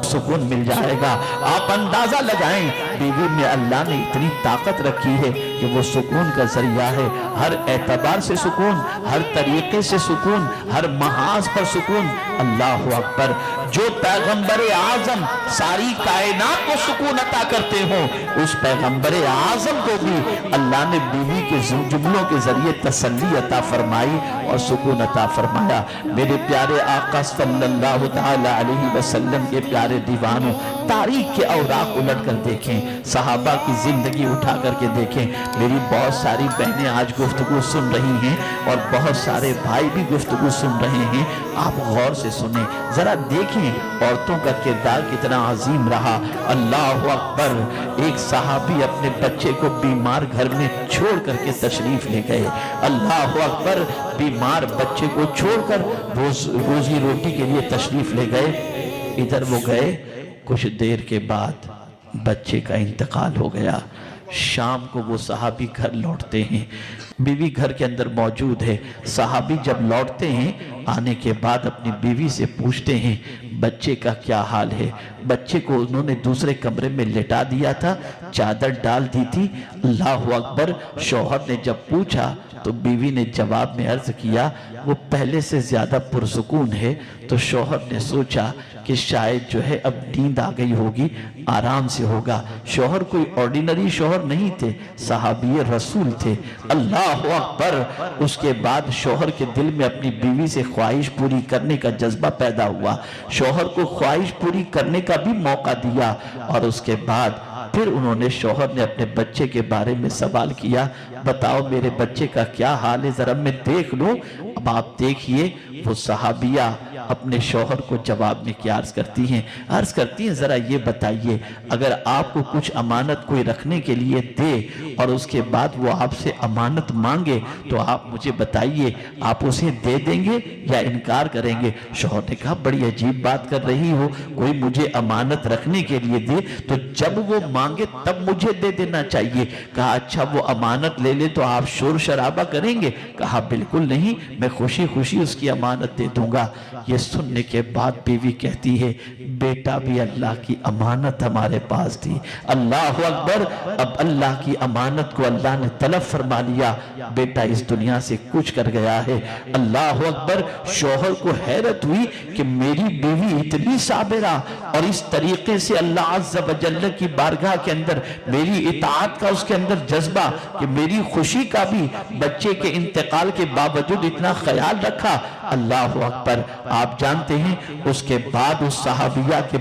सुकून मिल जाएगा। आप अंदाजा लगाएं बीवी में अल्लाह ने इतनी ताकत रखी है कि वो सुकून का जरिया है। हर एतबार से सुकून, हर तरीके से सुकून, हर महाज पर सुकून। अल्लाह अकबर। जो पैगंबर आजम सारी कायनात को सुकून अता करते हो, उस पैगंबर आजम को भी अल्लाह ने बीवी के जुमलों के जरिए तसल्ली अता फरमाई और सुकून अता फरमाया। मेरे प्यारे आका सल्लल्लाहु तआला अलैहि वसल्लम के प्यारे दीवानों, तारीख के औराक उलट कर देखें, सहाबा की जिंदगी उठा करके देखें। मेरी बहुत सारी बहनें आज गुफ्तगू सुन रही हैं और बहुत सारे भाई भी गुफ्तगू सुन रहे हैं। आप गौर से सुने, जरा देखें औरतों का किरदार कितना अजीम रहा। अल्लाह अकबर। एक सहाबी अपने बच्चे को बीमार घर में छोड़ करके तशरीफ ले गए। अल्लाह अकबर। बीमार बच्चे को छोड़कर रोजी रोटी के लिए तशरीफ ले गए। इधर वो गए, कुछ देर के बाद बच्चे का इंतकाल हो गया। शाम को वो सहाबी घर लौटते हैं, बीवी घर के अंदर मौजूद है। सहाबी जब लौटते हैं, आने के बाद अपनी बीवी से पूछते हैं बच्चे का क्या हाल है। बच्चे को उन्होंने दूसरे कमरे में लेटा दिया था, चादर डाल दी थी। अल्लाह अकबर। शौहर ने जब पूछा तो बीवी ने जवाब में अर्ज किया वो पहले से ज्यादा पुरसुकून है। तो शौहर ने सोचा कि शायद जो है अब नींद आ गई होगी, आराम से होगा। शौहर कोई ऑर्डिनरी शौहर नहीं थे, सहाबी रसूल थे। अल्लाह अकबर। उसके बाद शौहर के दिल में अपनी बीवी से ख्वाहिश पूरी करने का जज्बा पैदा हुआ। शौहर को ख्वाहिश पूरी करने का भी मौका दिया और उसके बाद फिर उन्होंने शौहर ने अपने बच्चे के बारे में सवाल किया, बताओ मेरे बच्चे का क्या हाल है, जरा मैं देख लूं। अब आप देखिए वो सहाबिया अपने शौहर को जवाब में क्या अर्ज करती हैं, जरा ये बताइए अगर आपको कुछ अमानत कोई रखने के लिए दे और उसके बाद वो आपसे अमानत मांगे तो आप मुझे बताइए आप उसे दे देंगे या इनकार करेंगे। शौहर ने कहा बड़ी अजीब बात कर रही हो, कोई मुझे अमानत रखने के लिए दे तो जब वो मांगे तब मुझे दे देना चाहिए। कहा अच्छा वो अमानत ले ले तो आप शोर शराबा करेंगे। कहा बिल्कुल नहीं, मैं खुशी खुशी उसकी अमानत दे दूंगा। ये सुनने के बाद बीवी कहती है बेटा भी अल्लाह की अमानत हमारे पास थी। अल्लाह अकबर। अब अल्लाह की अमानत को अल्लाह ने तलब फरमा लिया, बेटा इस दुनिया से कुछ कर गया है। अल्लाह अकबर। शौहर को हैरत हुई कि मेरी बीवी इतनी साबिरा और इस तरीके से अल्लाह अज़्ज़ व जल्ल की बारगाह के अंदर मेरी इताअत का उसके अंदर जज्बा कि मेरी खुशी का भी बच्चे के इंतकाल के बावजूद इतना ख्याल रखा। अल्लाह अकबर। आप जानते हैं उसके बाद उस सहाबिया के